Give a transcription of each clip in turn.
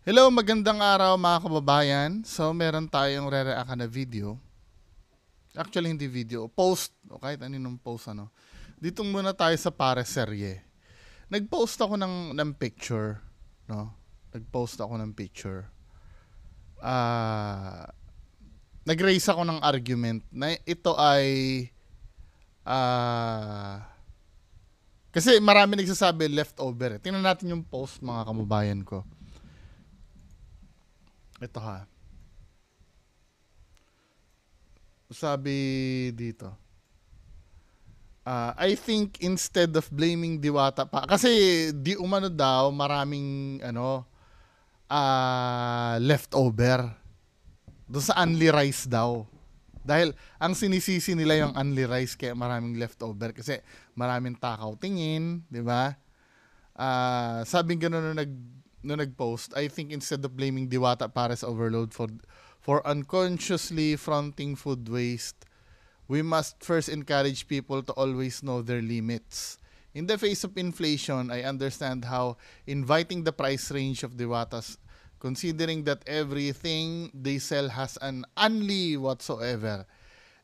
Hello, magandang araw mga kababayan. So, meron tayong re-react na video. Actually, hindi video. Post. O kahit aninong post, ano. Dito muna tayo sa Pare Serye. Nag-post ako ng picture. No? Nag-post ako ng picture. Nag-raise ako ng argument na ito ay... kasi marami nagsasabi leftover. Tingnan natin yung post, mga kababayan ko. Ito ha. Sabi dito. I think instead of blaming Diwata pa, kasi di umano daw maraming leftover doon sa unli rice daw. Dahil ang sinisisi nila yung unli rice kaya maraming leftover kasi maraming takaw tingin, di ba? Sabi gano'n nung nag-post, I think instead of blaming Diwata Pares overload for unconsciously fronting food waste, we must first encourage people to always know their limits. In the face of inflation, I understand how inviting the price range of Diwatas, considering that everything they sell has an unli whatsoever.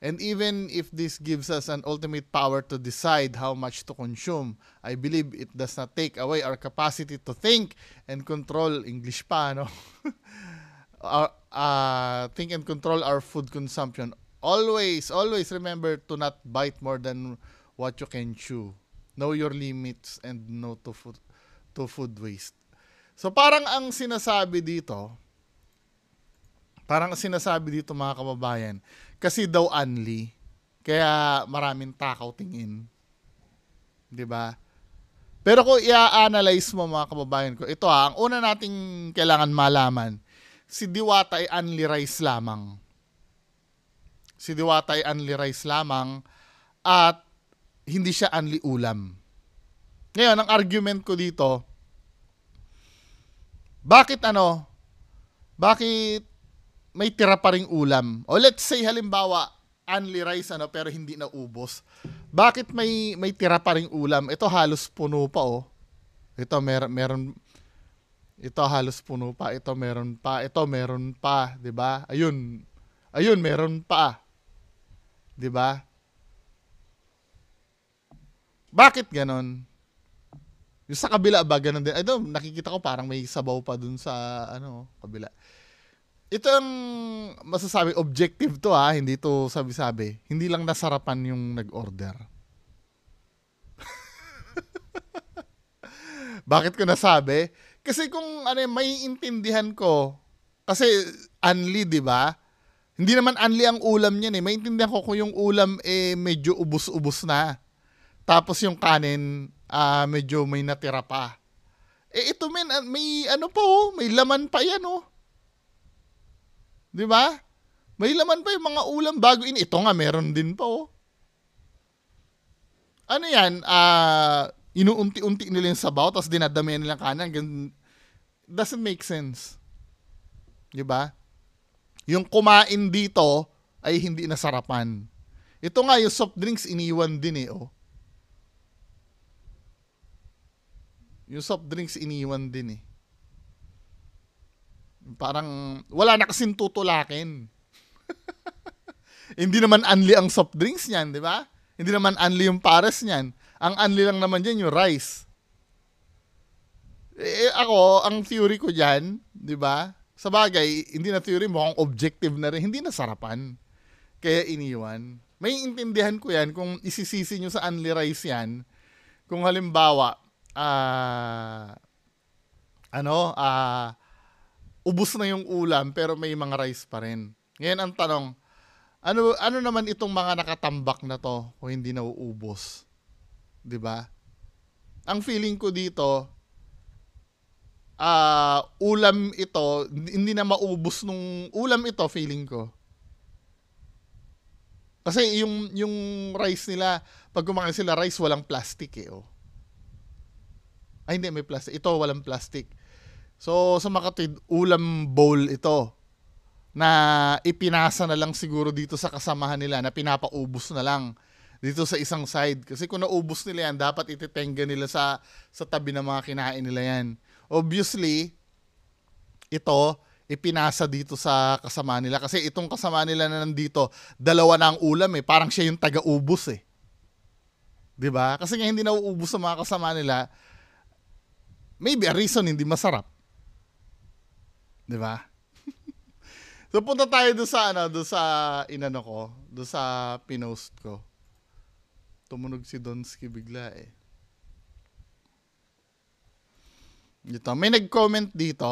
And even if this gives us an ultimate power to decide how much to consume, I believe it does not take away our capacity to think and control, English pa, no? Think and control our food consumption. Always remember to not bite more than what you can chew. Know your limits and no to food waste. So parang ang sinasabi dito mga kababayan, kasi daw unli, kaya maraming takaw tingin. 'Di ba? Pero kung i-analyze mo mga kababayan ko, ito ang una nating kailangan malaman, si Diwata ay unli rice lamang. Si Diwata ay unli rice lamang at hindi siya unli ulam. Ngayon, ang argument ko dito, bakit may tira pa ring ulam? O let's say halimbawa, unli rice pero hindi na ubos. Bakit may tira pa ring ulam? Ito halos puno pa oh. Ito meron ito halos puno pa, ito meron pa, 'di ba? Ayun, meron pa. 'Di ba? Bakit ganon? Yung sa kabila ba ganon din? Nakikita ko parang may sabaw pa dun sa kabila. Ito ang masasabi, objective to hindi to sabi-sabi. Hindi lang nasarapan yung nag-order. Bakit ko nasabi? Kasi kung may intindihan ko, kasi unli, di ba? Hindi naman unli ang ulam niyan eh. Maintindihan ko kung yung ulam medyo ubos-ubos na. Tapos yung kanin medyo may natira pa. Ito may may laman pa yan oh. 'Di ba? May laman pa yung mga ulam bago ito nga meron din pa oh. Ano yan? Inuunti-unti nila yung sabaw tapos dinadamihan nila kanan. Doesn't make sense. 'Di ba? Yung kumain dito ay hindi nasarapan. Ito nga yung soft drinks iniwan din eh oh. Yung soft drinks iniwan din eh. Parang wala na kasing tutulakin. Hindi naman unli ang soft drinks niyan, di ba? Hindi naman unli yung pares niyan. Ang unli lang naman dyan yung rice. Ako, ang theory ko dyan, di ba? Sa bagay, hindi na theory, mukhang objective na rin. Hindi na sarapan. Kaya iniwan. May intindihan ko yan kung isisisi nyo sa unli rice yan. Kung halimbawa, ubos na yung ulam pero may mga rice pa rin. Ngayon ang tanong, ano naman itong mga nakatambak na to kung hindi na uubos? 'Di ba? Ang feeling ko dito, ulam ito, hindi na maubos nung ulam ito, feeling ko. Kasi yung rice nila, pag kumakain sila rice, walang plastic eh. Oh. Ay hindi, may plastic. Ito walang plastic. So, sa makatid, ulam bowl ito na ipinasa na lang siguro dito sa kasamahan nila na pinapaubos na lang dito sa isang side. Kasi kung naubos nila yan, dapat ititenga nila sa tabi ng mga kinain nila yan. Obviously, ito, ipinasa dito sa kasama nila. Kasi itong kasama nila na nandito, dalawa na ang ulam eh. Parang siya yung taga-ubos eh. 'Di ba? Kasi nga hindi nauubos sa mga kasama nila, maybe a reason hindi masarap. 'Di ba? So punta tayo doon sa inano ko, doon sa pinost ko. Tumunog si Donsky bigla eh. Dito, may nag-comment dito.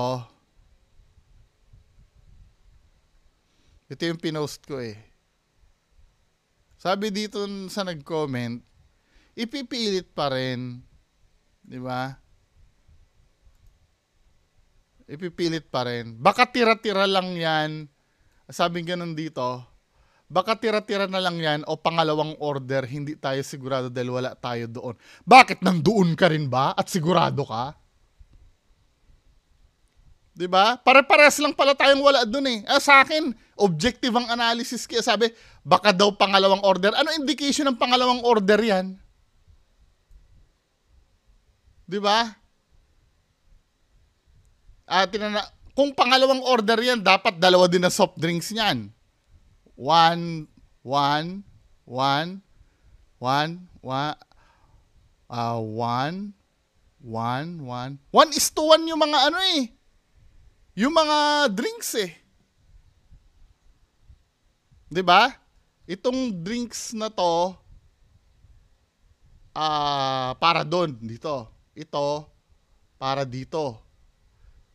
Ito yung pinost ko eh. Sabi dito sa nag-comment, ipipilit pa rin, 'di ba? Ipipilit pa rin. Baka tira-tira lang 'yan. Sabi ganun dito. Baka tira-tira na lang 'yan o pangalawang order, hindi tayo sigurado dahil wala tayo doon. Bakit nandoon ka rin ba at sigurado ka? 'Di ba? Pare-pares lang pala tayong wala doon eh. Sa akin, objective ang analysis kaya sabi, baka daw pangalawang order. Ano indication ng pangalawang order 'yan? 'Di ba? Kung pangalawang order 'yan, dapat dalawa din na soft drinks niyan. 1 1 1 1 1:1 yung mga ano eh. Yung mga drinks eh. 'Di ba? Itong drinks na to para doon dito. Ito para dito.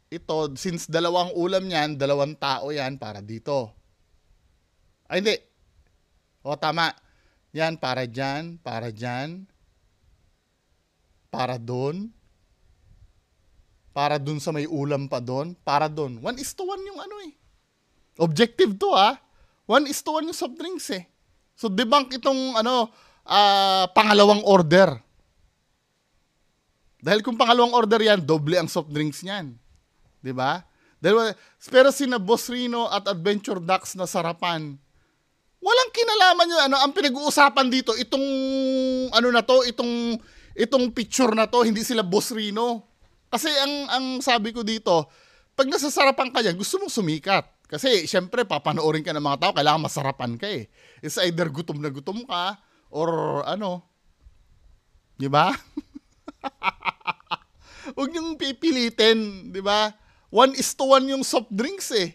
Ito since dalawang ulam niyan, dalawang tao 'yan para dito. Ay hindi. O tama. Yan para diyan, para diyan. Para doon. Para doon sa may ulam pa doon, para doon. 1:1 yung ano eh. Objective to 1:1 yung soft drinks eh. So debunk itong pangalawang order. Dahil kung pangalawang order yan, doble ang soft drinks niyan. 'Di ba? Pero sina Boss Rino at Adventure Ducks na sarapan, walang kinalaman yun. Ang pinag-uusapan dito, itong itong picture na to, hindi sila Boss Rino. Kasi ang sabi ko dito, pag nasasarapan ka yan, gusto mong sumikat. Kasi syempre, papanoorin ka ng mga tao, kailangan masarapan ka eh. It's either gutom na gutom ka, or di ba? Huwag niyong pipilitin, di ba? 1:1 yung soft drinks eh.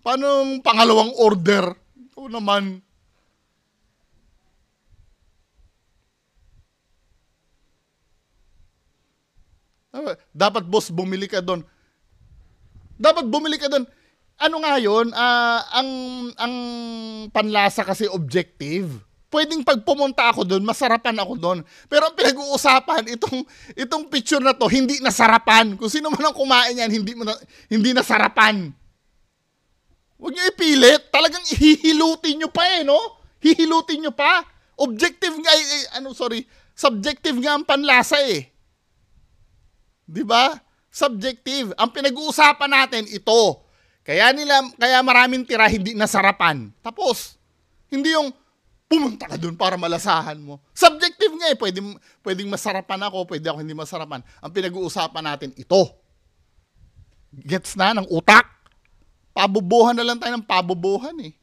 Paano pangalawang order? Ito naman. Dapat boss, bumili ka doon. Dapat bumili ka doon. Ano nga yun? Ang panlasa kasi objective. Pwedeng pag pumunta ako doon, masarapan ako doon. Pero ang pinag-uusapan, itong picture na to, hindi nasarapan. Kung sino man ang kumain yan, hindi nasarapan. Huwag niyo ipilit. Talagang hihilutin niyo pa eh, no? Hihilutin niyo pa. Objective nga, subjective nga ang panlasa eh. 'Di ba? Subjective. Ang pinag-uusapan natin ito. Kaya maraming tira hindi nasarapan. Tapos, hindi yung pumunta ka doon para malasahan mo. Subjective nga eh. Pwedeng masarapan ako, pwede ako hindi masarapan. Ang pinag-uusapan natin ito. Gets na ng utak. Pabubuhan na lang tayo ng pabubuhan eh.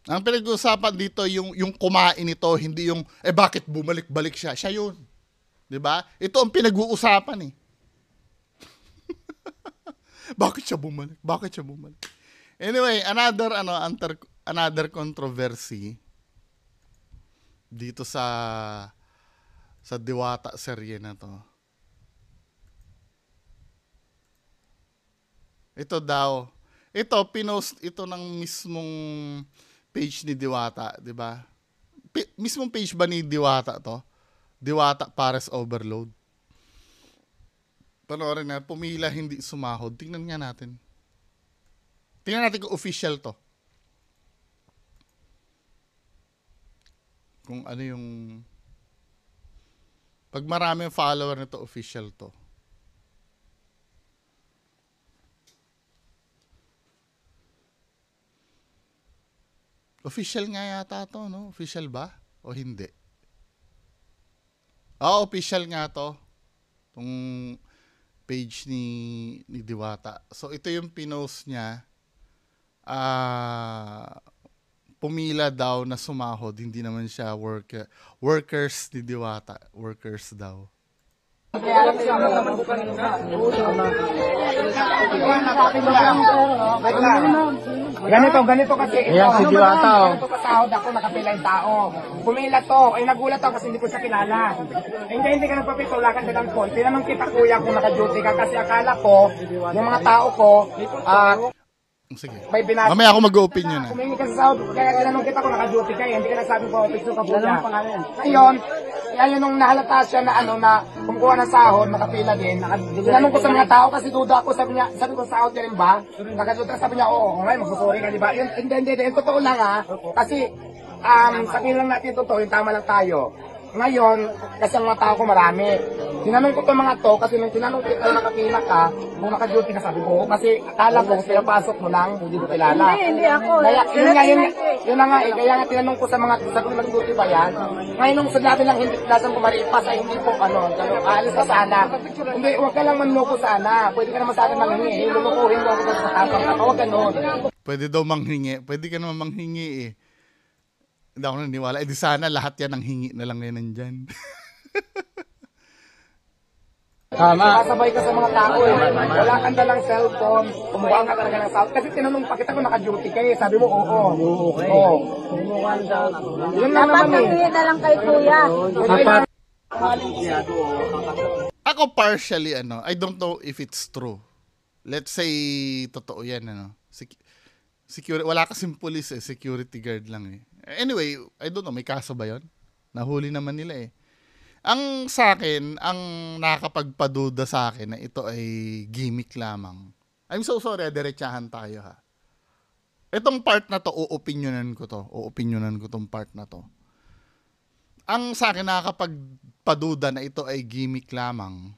Ang pinag-uusapan dito yung kumain nito, hindi yung bakit bumalik-balik siya. Siya yun. 'Di ba? Ito ang pinag-uusapan eh. Bakit siya bumalik? Anyway, another controversy dito sa Diwata serye na to. Pinost ito ng mismong page ni Diwata, 'di ba? Mismong page ba ni Diwata to? Diwata Pares Overload. Panoorin na, pumila hindi sumahod. Tingnan nga natin. Tingnan natin kung official to. Kung ano yung... Pag maraming follower nito, official to. Official nga yata to, no? Official ba? O hindi? Official nga to. page ni Diwata. So ito yung pinost niya. Pumila daw na sumahod, hindi naman siya workers ni Diwata, workers daw. Ganito kasi ito. Ayan si Diwata, oh. Ganito kasahod ako, nakapila yung tao. Pumila to, ay nagulat ako kasi hindi ko siya kilala. Hindi ka nagpapito, wala ka silang call. Tinanong kita kuya kung naka-duty ka kasi akala ko, yung mga tao ko, Sige. may binasa. Mamaya ako mag-opinion na. Kumingi ka sa sahod, kaya tinanong kita kung naka-duty ka, hindi ka nagsabing po, picture ka po niya. Ngayon, yan nung nahalata siya na na kumukuha ng sahod, nakapila din. Tinanong ko sa mga tao kasi duda ako, sabi ko sahod ka rin ba? Nakaduda, sabi niya, oo, ngayon magsusuri ka, di ba? Hindi, totoo lang kasi sabihin lang natin totoo, yung tama lang tayo. Ngayon, kasi ang mga tao ko marami. Tinanong ko itong mga to, kasi nung tinanong ko ito nakapila ka, kung naka-duty ka, sabi ko, kasi akala ko, pinapasok mo lang, hindi ko kilala. Hindi ako. Kaya, yun na nga kaya nga tinanong ko sa mga, sabi ko nag-duty ba yan? Ngayon nung sinabi lang, hindi pilasan ko maripas, ay hindi po, aalis ka sana. Hindi, huwag ka lang manloko sana. Pwede ka naman sa akin manghingi, lulukuhin mo ako sa tapang ka, huwag ganun. Pwede daw manghingi. Pwede ka naman manghingi eh. Hindi ako naniniwala. Di sana lahat yan ang hingi na lang yan nandyan. Tama. Kasabay ka sa mga tao Wala kang dalang cellphone, kumuha ka talaga ng sahod. Kasi tinanong pa kita kung naka-duty kayo. Sabi mo, oo. Okay. Oo. Yun lang Dapat naman sabihin na lang kay kuya. Dapat. Ako partially, I don't know if it's true. Let's say, totoo yan, security, wala kasing police security guard lang eh. Anyway, I don't know, may kaso ba yun? Nahuli naman nila eh. Ang sa akin, ang nakakapagpaduda sa akin na ito ay gimmick lamang. I'm so sorry, diretsahan tayo ha. Itong part na to, o-opinionan ko tong part na to. Ang sa akin nakakapagpaduda na ito ay gimmick lamang.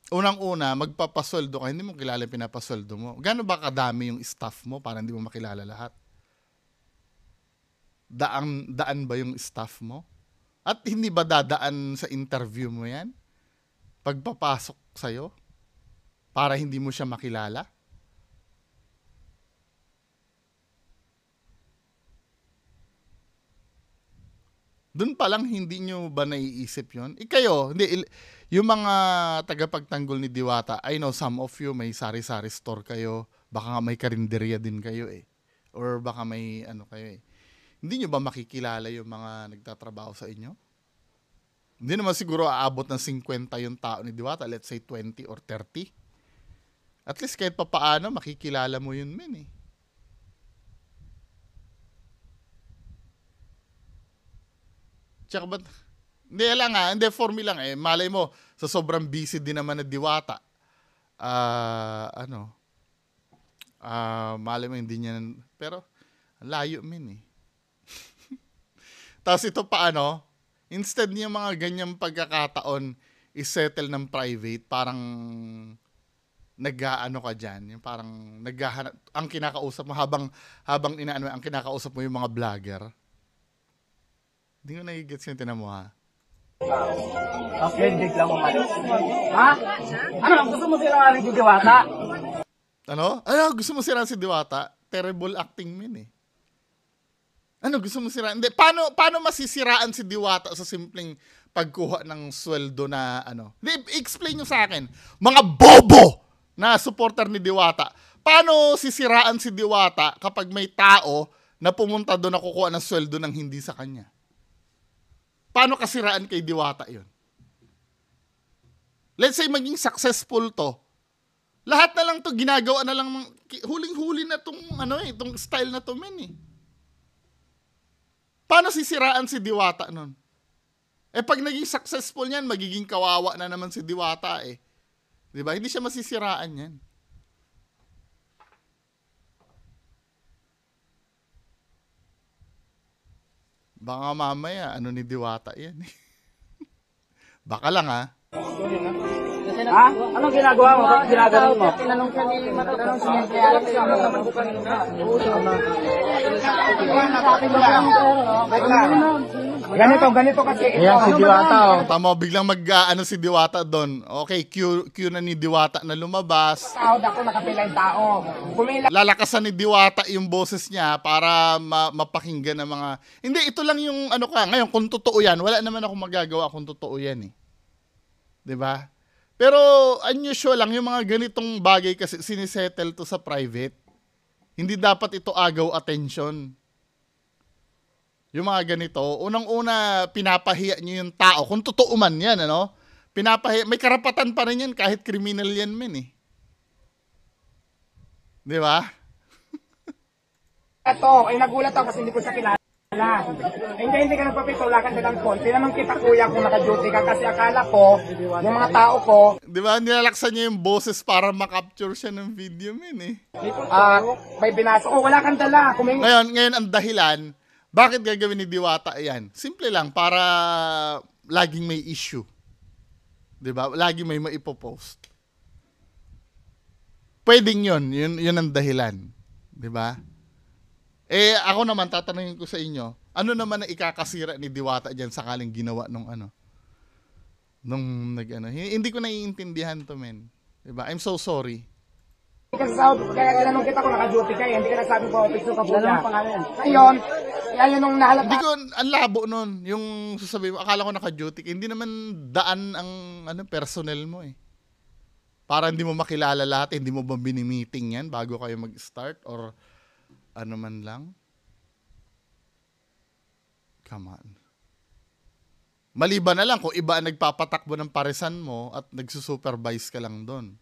Unang-una, magpapasweldo ka, hindi mo kilala pinapasweldo mo. Gaano ba kadami yung staff mo para hindi mo makilala lahat? Daan ba yung staff mo? At hindi ba dadaan sa interview mo yan? Pagpapasok sa'yo? Para hindi mo siya makilala? Doon pa lang hindi nyo ba naiisip yun? Kayo, hindi, yung mga tagapagtanggol ni Diwata, I know some of you may sari-sari store kayo, baka nga may karinderya din kayo eh. Or baka may kayo eh. Hindi nyo ba makikilala yung mga nagtatrabaho sa inyo? Hindi naman siguro aabot ng 50 yung tao ni Diwata, let's say 20 or 30. At least kahit papaano, makikilala mo yun men eh. Tsaka ba't, hindi for me lang eh. Malay mo, sa sobrang busy din naman na Diwata, malay mo hindi niya, pero layo men eh. Tapos ito paano, instead niya mga ganyang pagkakataon isettle ng private, parang nag-aano ka dyan, yung parang naghahanap, ang kinakausap mo habang ang kinakausap mo yung mga vlogger. Hindi ko nagigets yung tinan mo ha. Okay, dig lang mo man. Ha? Ano, gusto mo sila ni Diwata? Ano? Gusto mo siraan si Diwata? Terrible acting min eh. Ano, gusto mo siraan? Hindi, paano masisiraan si Diwata sa simpleng pagkuha ng sweldo na Hindi, explain nyo sa akin. Mga bobo na supporter ni Diwata. Paano sisiraan si Diwata kapag may tao na pumunta doon na kukuha ng sweldo ng hindi sa kanya? Paano kasiraan kay Diwata yun? Let's say maging successful to. Lahat na lang to ginagawa na lang, huling-huli na itong style na to men eh. Paano sisiraan si Diwata nun? Pag naging successful yan, magiging kawawa na naman si Diwata eh. Diba? Hindi siya masisiraan yan. Baka mamaya, ni Diwata yan. Baka lang ha. Ha? Anong ginagawa mo? Bakit ginagawa mo? Tinanong siya ni Matanong siya. Ganito kasi ito. Ayan si Diwata, oh. Tama, biglang ano si Diwata doon. Okay, cue na ni Diwata na lumabas. Sahod ako, nakapila yung tao. Pumila Lalakasan ni Diwata yung boses niya para mapakinggan ng mga... Hindi, ito lang yung ano ka. Ngayon, kung totoo yan, wala naman ako magagawa kung totoo yan eh. 'Di ba? Pero unusual lang yung mga ganitong bagay kasi sinisettle to sa private. Hindi dapat ito agaw attention. Yung mga ganito, unang-una pinapahiya niyo yung tao. Kung totoo man yan, ano? Pinapahiya, may karapatan pa rin yan kahit criminal yan men eh. Di ba? ito, ay nagulat ako kasi hindi ko siya kilala. Hindi ka nagpapito, wala kang dalang phone. Tinanong kita kuya kung naka-duty ka kasi akala ko, yung mga tao ko, Di ba? Nilalaksan niya yung boses para makapture siya ng video men eh. may binasa. Oh, wala kang dala. Ngayon ang dahilan, bakit gagawin ni Diwata yan? Simple lang, para laging may issue. 'Di ba? Laging may maipopost. Pwedeng yun ang dahilan. 'Di ba? Eh, ako naman, tatanungin ko sa inyo, ano naman ang ikakasira ni Diwata dyan sakaling ginawa nung hindi ko naiintindihan to men. 'Di ba? I'm so sorry. Kasi kaya tinanong kita kung naka-duty ka, hindi ka nagsabi po, picture ka po niya. Ngayon, yan yung nahalata. Hindi ko, ang labo nun, yung sasabihin mo, akala ko naka-duty ka, hindi naman daan ang personnel mo eh. Para hindi mo makilala lahat, hindi mo ba bini-meeting yan bago kayo mag-start or ano man lang? Come on. Maliban na lang kung iba ang nagpapatakbo ng parisan mo at nagsusupervise ka lang doon.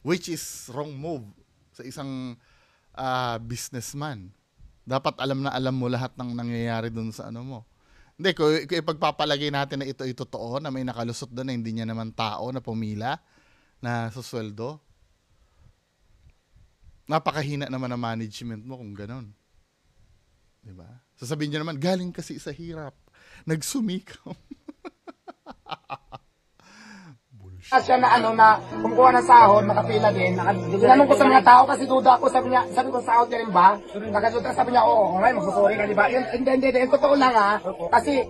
Which is wrong move sa isang businessman. Dapat alam na alam mo lahat ng nangyayari doon sa ano mo. Hindi, kung ipagpapalagay natin na ito ay totoo, na may nakalusot doon na hindi niya naman tao na pumila na susweldo, napakahina naman ang management mo kung ganon. Diba? Sasabihin niyo naman, galing kasi sa hirap. Nagsumikap. Siya na na kumukuha ng sahod, nakapila din. Tinanong ko sa mga tao kasi duda ako, sabi ko sahod ka rin ba? Nakaduda, sabi niya, oo, ngayon magsusuri ka, di ba? Hindi, totoo lang kasi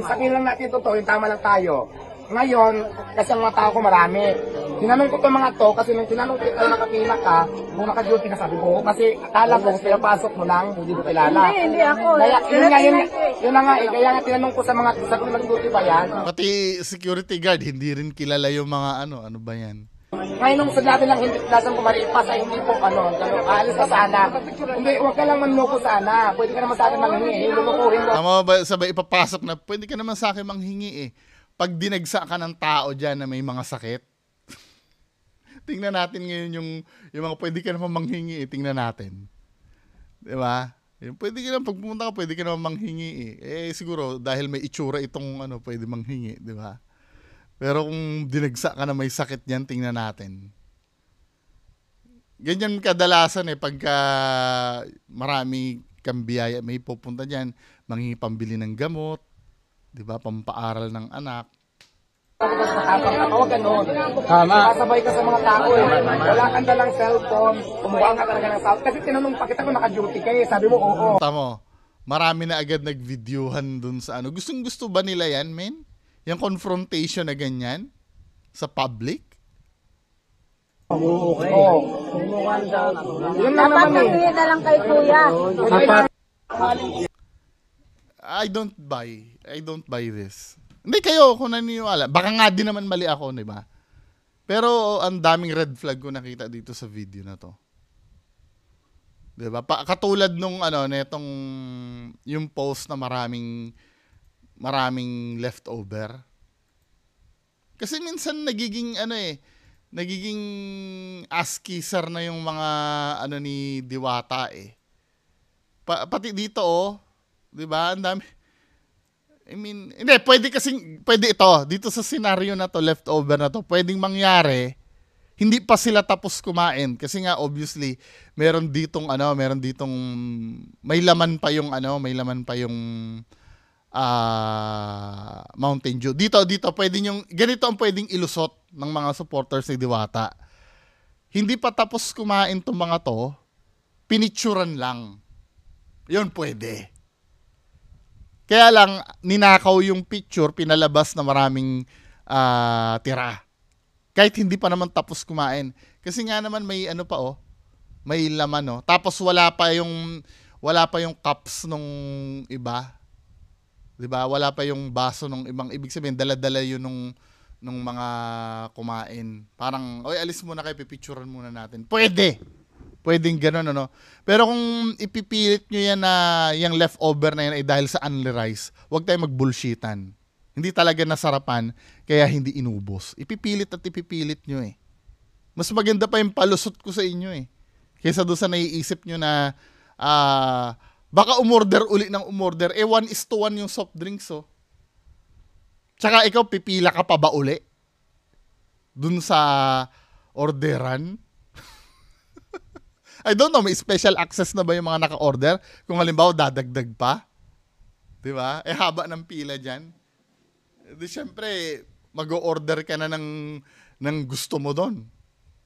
sabihin lang natin totoo, yung tama lang tayo. Ngayon, kasi ang mga tao ko marami. Tinanong ko itong mga to, kasi nung tinanong ko nakapila ka, kung naka-duty ka, sabi ko, kasi akala ko, pinapasok mo lang, hindi ko kilala. Hindi ako. Kaya, yun na nga kaya nga tinanong ko sa mga, sabi ko nag-duty ba yan? Pati security guard, hindi rin kilala yung mga ano ba yan? Ngayon nung sinabi lang hindi lasang kumaripas ay hindi po aalis ka sana. Hindi, huwag ka lang manloko sana. Pwede ka naman sa akin manghingi. Lulukuhin mo. Tama ba sabay ipapasok na, pwede ka naman sa akin manghingi eh. Pag dinagsa ka ng tao dyan na may mga sakit, tingnan natin ngayon yung mga pwede ka naman manghingi eh, tingnan natin. Diba? Pwede ka naman, pag pumunta ka, pwede ka naman manghingi eh. Siguro, dahil may itsura itong pwede manghingi, diba? Pero kung dinagsa ka na may sakit niyan, tingnan natin. Ganyan kadalasan eh, pagka marami kang biyaya, may pupunta dyan, manghingi pambili ng gamot, diba? Pampaaral ng anak. Huwag ganun. Tama. Kasabay ka sa mga tao eh. Wala kang dalang cellphone. Kumuha ka talaga ng cellphone. Kasi tinanong pa kita kung naka-duty ka eh. Sabi mo, oo. Tamo, marami na agad nag-videohan dun sa ano. Gustong-gusto ba nila yan, men? Yung confrontation na ganyan sa public? Oo. Yun lang Dapat naman eh. sabihin na lang kay kuya. Dapat. I don't buy this. Hindi kayo kung naniniwala. Baka nga din naman mali ako, di ba? Pero ang daming red flag ko nakita dito sa video na to. Di ba? Katulad nung netong yung post na maraming leftover. Kasi minsan nagiging nagiging ass-kisser na yung mga ni Diwata eh. Pati dito di ba? Ang dami. I mean, hindi, pwede ito, dito sa senaryo na to, leftover na to, pwedeng mangyari, hindi pa sila tapos kumain. Kasi nga, obviously, meron ditong may laman pa yung Mountain Dew. Dito, ganito ang pwedeng ilusot ng mga supporters ni Diwata. Hindi pa tapos kumain tong mga to, pinitsuran lang. Yun pwede. Kaya lang, ninakaw yung picture, pinalabas na maraming tira. Kahit hindi pa naman tapos kumain. Kasi nga naman may ano pa oh, may laman oh. Tapos wala pa yung cups nung iba. 'Di ba? Wala pa yung baso nung ibang, ibig sabihin dala-dala yun nung mga kumain. Parang, oy, alis muna kayo, pipicturean muna natin. Pwedeng gano'n, ano. Pero kung ipipilit nyo yan na yung leftover na yan ay dahil sa only rice, huwag tayo magbullshitan. Hindi talaga nasarapan, kaya hindi inubos. Ipipilit nyo eh. Mas maganda pa yung palusot ko sa inyo eh. Kaysa doon sa naiisip nyo na, baka umorder uli ng umorder, 1:1 yung soft drinks oh. Tsaka ikaw, pipila ka pa ba uli? Doon sa orderan? I don't know, may special access na ba yung mga naka-order? Kung halimbawa, dadagdag pa? Diba? Haba ng pila dyan. Di syempre, mag-o-order ka na ng gusto mo doon.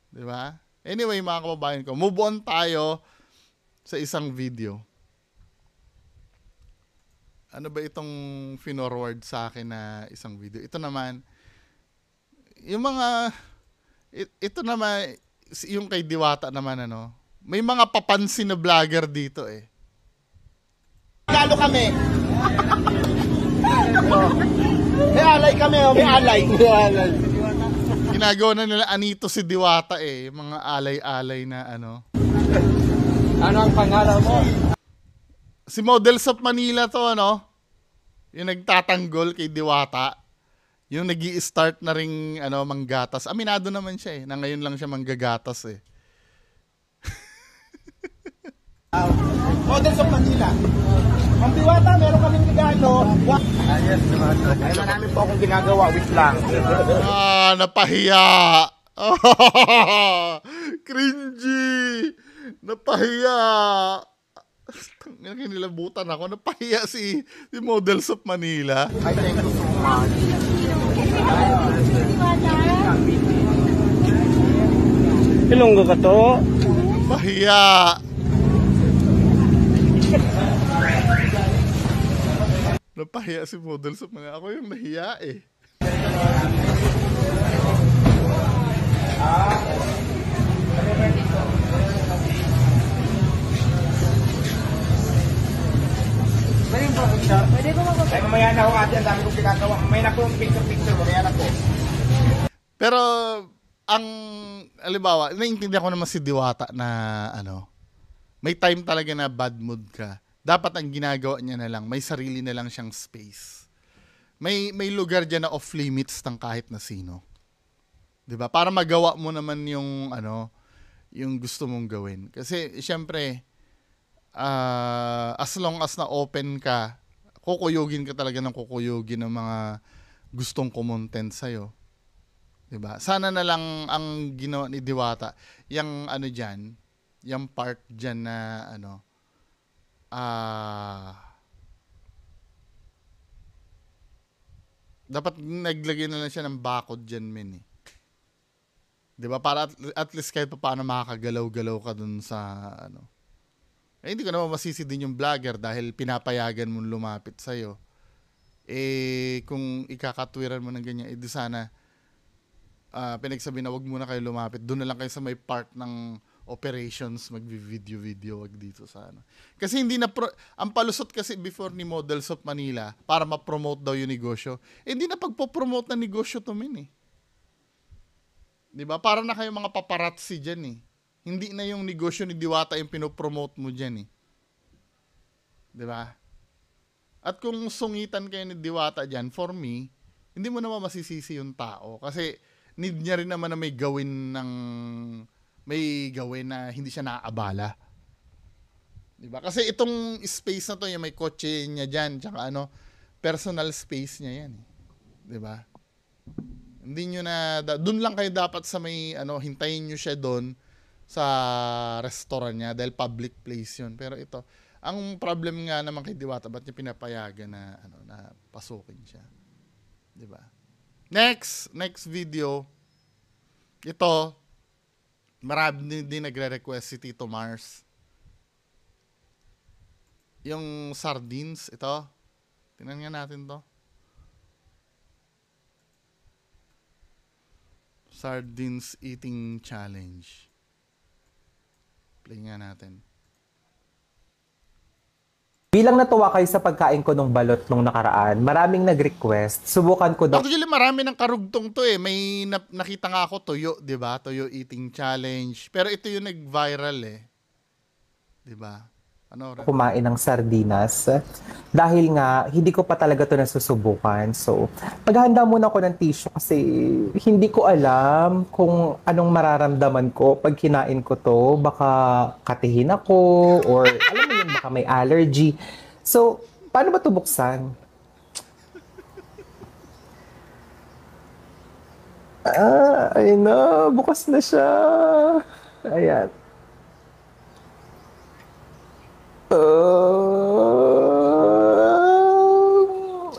Diba? Anyway, mga kababayan ko, move on tayo sa isang video. Ano ba itong finorward sa akin na isang video? Ito naman, yung mga, ito naman, yung kay Diwata naman, ano, may mga papansin na vlogger dito eh. Regalo kami. May alay kami, oh, may alay. Ginagawa na nila anito si Diwata eh, mga alay-alay na ano. Ano ang pangalan mo? Si Models of Manila to, ano? Yung nagtatanggol kay Diwata. Yung nag-i-start na ring ano, manggatas. Aminado naman siya eh, na ngayon lang siya manggagatas eh. Models of Manila. Ang Diwata, meron kaming regalo. Yes, Diwata. Ay, marami po akong ginagawa. Wait lang. Napahiya. Cringy. Napahiya. Kinilabutan ako. Napahiya si Models of Manila. Ay, thank you so much. Ilonggo ka to? Napahiya. Napahiya si Models of Manila. Ako yung nahiya eh. Pwede ko mag- Ay, mamaya na ako ate. Ang dami kong ginagawa. Mamaya na po yung picture. Mamaya na po. Pero, ang, alibawa, naiintindihan ko naman si Diwata na, ano, may time talaga na bad mood ka. Dapat ang ginagawa niya na lang, may sarili na lang siyang space. May lugar diyan na off limits ng kahit na sino. 'Di ba? Para magawa mo naman yung ano, yung gusto mong gawin. Kasi syempre as long as na open ka, kukuyugin ka talaga ng kukuyugin ng mga gustong kumontent sa'yo. 'Di ba? Sana na lang ang ginawa ni Diwata, yung ano diyan, yung part diyan na ano, dapat naglagay na lang siya ng bakod dyan, men eh. 'Di ba? Para at least kahit pa paano makakagalaw-galaw ka dun sa ano. Eh, hindi ko naman masisi din yung vlogger dahil pinapayagan mo lumapit sa'yo. Eh, kung ikakatwiran mo ng ganyan, di sana pinagsabi na wag muna kayo lumapit. Doon na lang kayo sa may part ng operations, mag-video-video, wag dito sa ano. Kasi hindi na, ang palusot kasi before ni Models of Manila, para ma-promote daw yung negosyo, hindi na pagpo-promote na negosyo to, men eh. Diba? Para na kayo mga paparazzi dyan eh. Hindi na yung negosyo ni Diwata yung pinopromote mo dyan eh. Diba? At kung sungitan kayo ni Diwata dyan, for me, hindi mo naman masisisi yung tao. Kasi need niya rin naman na may gawin na hindi siya naaabala. Diba? Kasi itong space na to, yung may kotse niya dyan, tsaka ano, personal space niya yan. Diba? Hindi nyo na, dun lang kayo dapat sa may, ano, hintayin nyo siya doon sa restaurant niya dahil public place yun. Pero ito, ang problem nga naman kay Diwata, ba't niya pinapayagan na, ano, na pasukin siya? Diba? Next video, ito, marami din nagre-request si Tito Mars. Yung sardines, ito, Tingnan nga natin to. Sardines eating challenge. Play nga natin. Bilang natuwa kayo sa pagkain ko nung balot nung nakaraan, maraming nag-request. Subukan ko daw. Actually, marami ng karugtong to eh. May nakita nga ako toyo, 'di ba? Toyo eating challenge. Pero ito yung nag-viral eh. 'Di ba? Ano rin? Kumain ng sardinas dahil nga hindi ko pa talaga to nasusubukan. So, maghahanda muna ako ng tissue kasi hindi ko alam kung anong mararamdaman ko pag kinain ko to. Baka katihin ako or alam mo yun, baka may allergy. So, paano ba to buksan? Ayun na, bukas na siya. Ayan.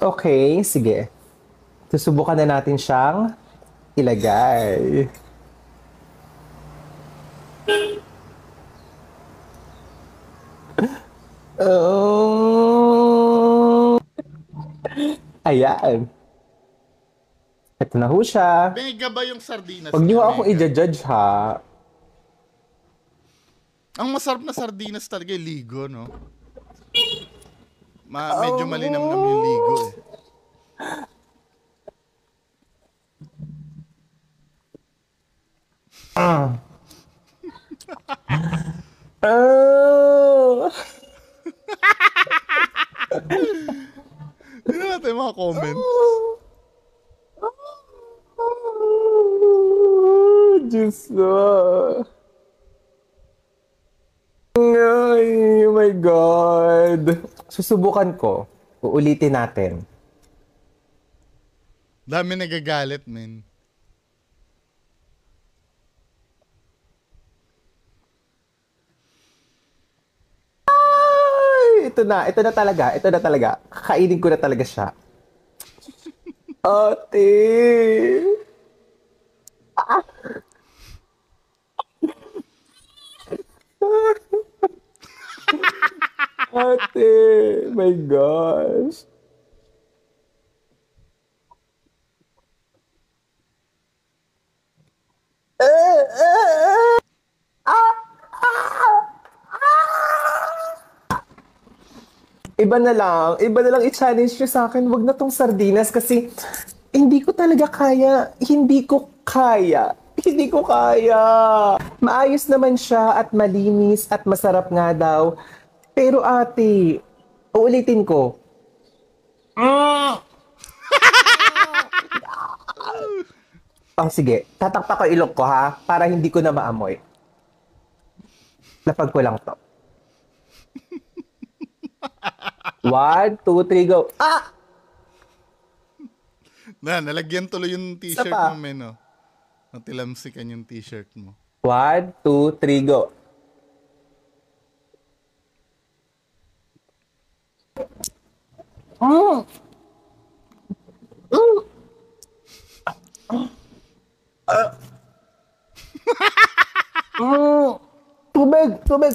Okay, sige. Susubukan na natin siyang ilagay. Ayan. Ito na ho siya. Mega ba yung sardinas? Huwag niyo niya? ako Mega. i-judge ha. Ang masarap na sardinas talaga yung ligo, no? Medyo malinamnam yung ligo eh. Tignan natin yung mga comments. Diyos ko. Ay, oh my God. Susubukan ko. Uulitin natin. Dami nagagalit, men. Ay, ito na talaga. Ito na talaga. Kakainin ko na talaga siya. Ate. Ate, my gosh. Iba na lang i-challenge nyo sa akin. Wag na tong sardinas kasi hindi ko talaga kaya. Hindi ko kaya. Maayos naman siya at malinis at masarap nga daw. Pero ate, uulitin ko. Oh, sige. Tatakpak ko ilong ko ha, para hindi ko na maamoy. Lapag ko lang to. 1, 2, 3, go. Nalagyan tuloy yung t-shirt Isa pa. mo, men, no? Natilamsikan yung t-shirt mo. 1, 2, 3, go. Tubig.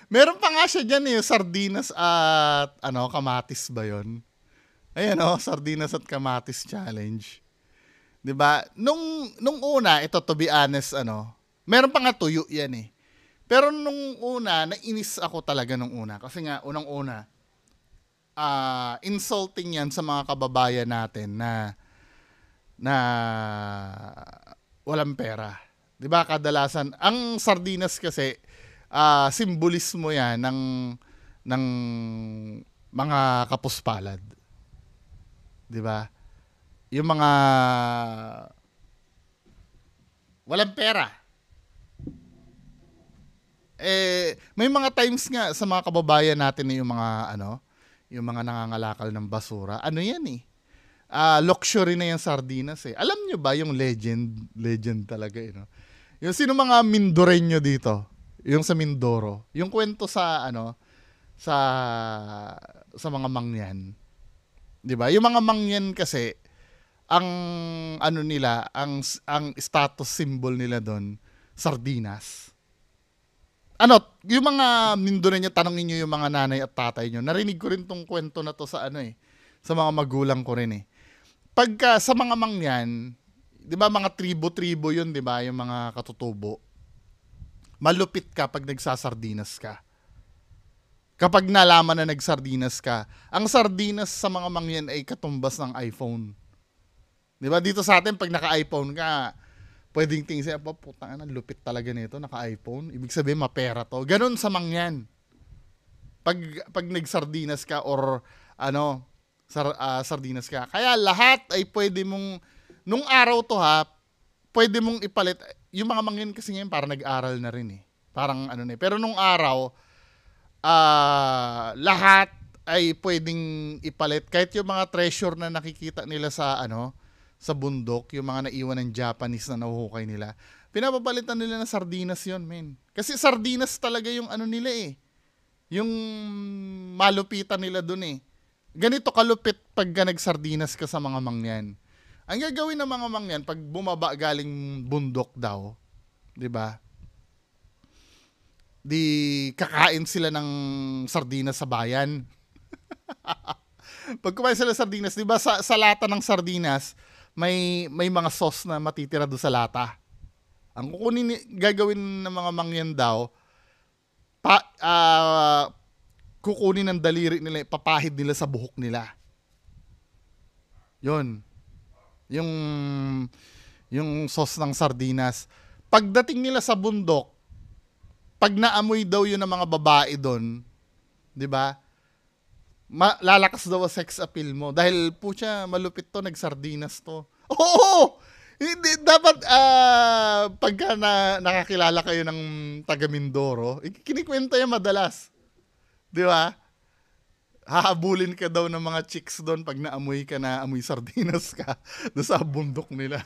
Meron pa nga siya dyan eh, sardinas at kamatis ba yun? Ayan sardinas at kamatis challenge. 'Di ba? Nung una, ito to be honest, meron pa nga tuyo yan eh. Pero nung una, nainis ako talaga nung una. Kasi nga, unang-una, insulting yan sa mga kababayan natin na walang pera. 'Di ba? Kadalasan, ang sardinas kasi, simbolismo yan ng mga kapuspalad. 'Di ba? Yung mga walang pera. May mga times nga sa mga kababayan natin na yung mga nangangalakal ng basura. Ano yan eh? Luxury na yung sardinas eh. Alam nyo ba yung legend talaga eh, no? Yung sino mga Mindoreño dito? Yung sa Mindoro. Yung kwento sa ano, sa mga mangyan. 'Di ba? Yung mga mangyan kasi ang ano nila, ang status symbol nila doon, sardinas. Ano, yung mga Mindoreño, tanongin niyo yung mga nanay at tatay niyo. Narinig ko rin tong kwento na to sa ano sa mga magulang ko rin Pagka sa mga mangyan, 'di ba mga tribo-tribo 'yun, 'di ba? Yung mga katutubo. Malupit ka pag nagsasardinas ka. Kapag nalaman na nagsardinas ka, ang sardinas sa mga mangyan ay katumbas ng iPhone. 'Di ba? Dito sa atin pag naka-iPhone ka, pwedeng tingin putang ina, lupit talaga nito, naka-iPhone. Ibig sabihin mapera to. Ganun sa mangyan. Pag nagsardinas ka or ano, sardinas ka. Kaya lahat ay pwede mong nung araw to pwede mong ipalit. Yung mga mangyan kasi ngayon parang nag-aral na rin Parang ano Pero nung araw, lahat ay pwedeng ipalit. Kahit yung mga treasure na nakikita nila sa bundok, yung mga naiwan ng Japanese na nahuhukay nila, pinapapalitan nila ng sardinas yun, men. Kasi sardinas talaga yung ano nila yung malupitan nila dun Ganito kalupit pag nagsardinas ka sa mga mangyan. Ang gagawin ng mga mangyan, pag bumaba galing bundok daw, di ba? Di kakain sila ng sardinas sa bayan. Pag kumain sila ng sardinas, di ba sa lata ng sardinas, may mga sauce na matitira doon sa lata. Ang gagawin ng mga mangyan daw, kukunin ng daliri nila, papahid nila sa buhok nila. Yun. Yung sauce ng sardinas. Pagdating nila sa bundok, pag naamoy daw yun ng mga babae doon, di ba? Lalakas daw ang sex appeal mo. Dahil putya, malupit to, nagsardinas to. Oo! Hindi, dapat pagka nakakilala kayo ng taga Mindoro, kinikwenta yan madalas. Di ba? Hahabulin ka daw ng mga chicks doon pag naamoy ka na amoy sardinas ka doon sa bundok nila.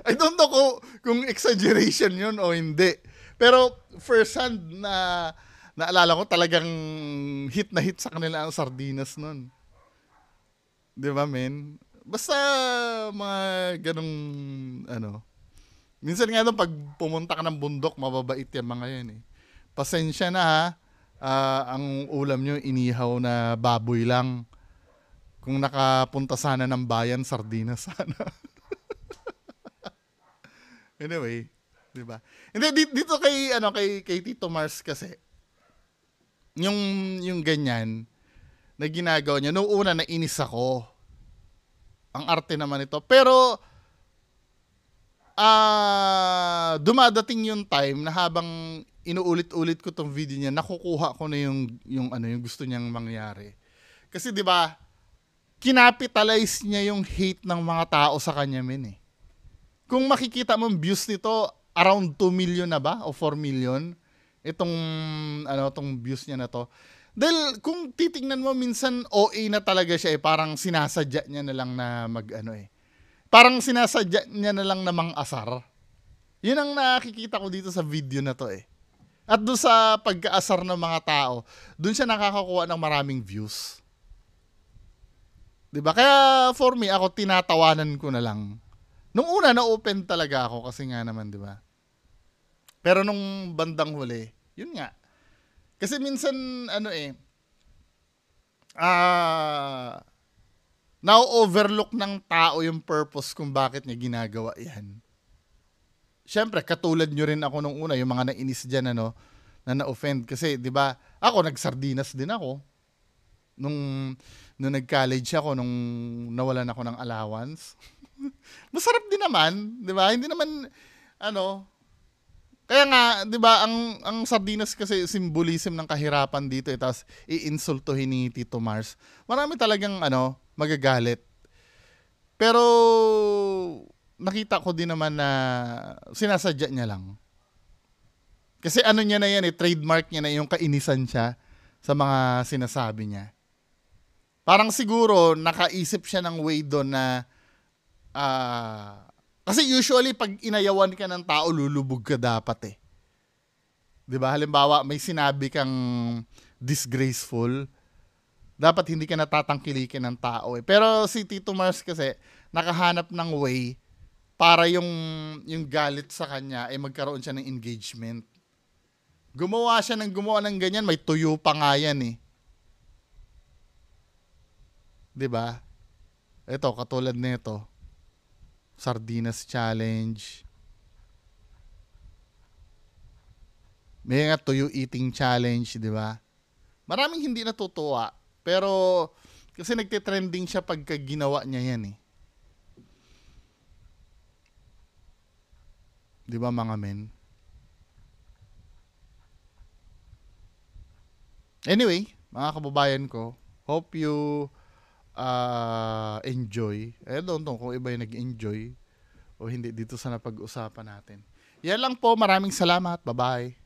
I don't know kung exaggeration yun o hindi. Pero first hand na naalala ko, talagang hit na hit sa kanila ang sardinas nun. Di ba, men? Basta mga ganong minsan nga doon pag pumunta ka ng bundok, mababait yan mga yan Pasensya na ang ulam nyo inihaw na baboy lang. Kung nakapunta sana ng bayan, sardinas sana. Anyway, 'di ba? Hindi dito kay Tito Mars kasi yung ganyan na ginagawa niya. Noong una nainis ako. Ang arte naman ito. Pero dumadating yung time na habang inuulit-ulit ko tong video niya, nakukuha ko na yung gusto niyang mangyari. Kasi 'di ba, kinapitalize niya yung hate ng mga tao sa kanya, men Kung makikita mo views nito, around 2 million na ba o 4 million itong views niya na to. Dahil kung titingnan mo, minsan OA na talaga siya parang sinasadya niya na lang na parang sinasadya niya na lang na mang-asar. Yun ang nakikita ko dito sa video na to At doon sa pagkaasar ng mga tao, doon siya nakakakuha ng maraming views. 'Di ba? Kaya for me, ako tinatawanan ko na lang. Nung una na-open talaga ako kasi nga naman, 'di ba? Pero nung bandang huli, yun nga. Kasi minsan na-overlook ng tao yung purpose kung bakit niya ginagawa 'yan. Siyempre, katulad nyo rin ako nung una, yung mga nainis dyan, na na-offend. Kasi, di ba, ako, nagsardinas din ako. Nung nag-college ako, nung nawalan ako ng allowance. Masarap din naman, di ba? Hindi naman, kaya nga, di ba, ang sardinas kasi symbolism ng kahirapan dito, tapos iinsultuhin ni Tito Mars. Marami talagang, magagalit. Pero nakita ko din naman na sinasadya niya lang. Kasi niya na yan trademark niya na yung kainisan siya sa mga sinasabi niya. Parang siguro nakaisip siya ng way doon na kasi usually pag inayawan ka ng tao, lulubog ka dapat 'Di ba? Halimbawa, may sinabi kang disgraceful, dapat hindi ka natatangkilikin ng tao eh. Pero si Tito Mars kasi nakahanap ng way para yung galit sa kanya ay magkaroon siya ng engagement. Gumawa ng ganyan, may tuyo pa nga yan eh. 'Di ba? Ito, katulad nito. Sardinas challenge. May nga tuyo eating challenge, 'di ba? Maraming hindi natutuwa, pero kasi nagte-trending siya pagka ginawa niya yan eh. 'Di ba mga men? Anyway, mga kababayan ko, hope you enjoy. I don't know kung iba yung nag-enjoy o hindi dito sa napag-usapan natin. Yan lang po. Maraming salamat. Bye-bye.